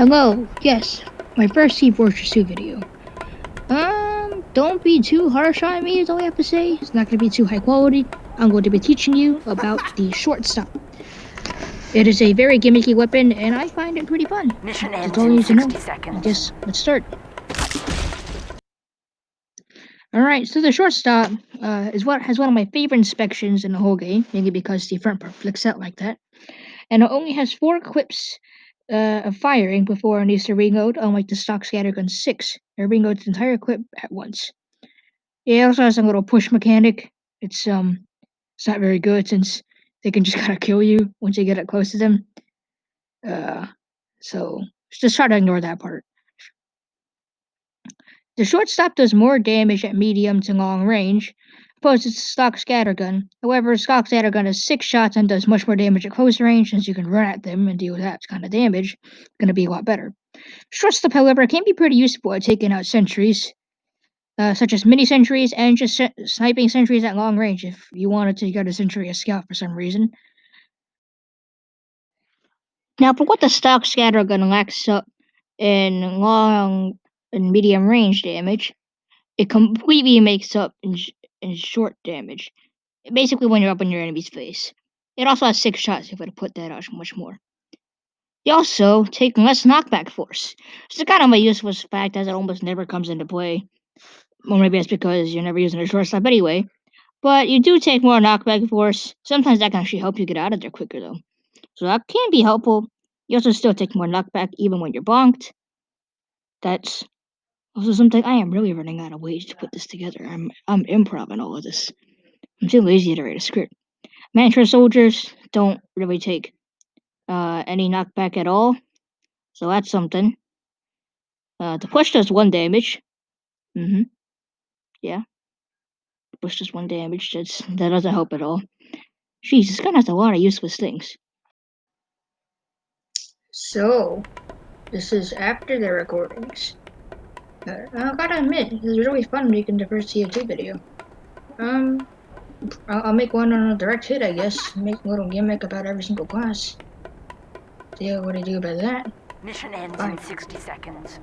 Hello, yes, my first tf2 video. Don't be too harsh on me is all I have to say. It's not going to be too high quality. I'm going to be teaching you about the shortstop. It is a very gimmicky weapon, and I find it pretty fun. Mission That's ends all you in need to know. 60 seconds. I guess, let's start. Alright, so the shortstop is what has one of my favorite inspections in the whole game, mainly because the front part flicks out like that. And it only has 4 quips of firing before it needs to reload, unlike the stock scattergun 6. It reloads its entire clip at once. It also has a little push mechanic. It's not very good since they can just kind of kill you once you get up close to them. So just try to ignore that part. The shortstop does more damage at medium to long range, opposed to stock scattergun. However, stock scattergun has 6 shots and does much more damage at close range, since you can run at them and deal with that kind of damage. Gonna be a lot better. Shortstop, however, can be pretty useful at taking out sentries, such as mini sentries and just sniping sentries at long range if you wanted to get a sentry a scout for some reason. Now, for what the stock scattergun lacks up in long and medium range damage, it completely makes up in short damage. Basically, when you're up in your enemy's face. It also has 6 shots if I were to put that out much more. You also take less knockback force. It's kind of a useless fact as it almost never comes into play. Or maybe it's because you're never using a shortstop anyway. But you do take more knockback force. Sometimes that can actually help you get out of there quicker, though. So that can be helpful. You also still take more knockback even when you're bonked. That's also something I am really running out of ways to put this together. I'm improv in all of this. I'm too lazy to write a script. Mantra soldiers don't really take any knockback at all, so that's something. The push does 1 damage. Yeah. The push does 1 damage. That doesn't help at all. Jeez, this gun has a lot of useless things. So, this is after the recordings. I gotta admit, it was really fun making the first tf2 video. I'll make one on a direct hit, I guess. Make a little gimmick about every single class. See what I do about that. Mission ends Bye. in 60 seconds.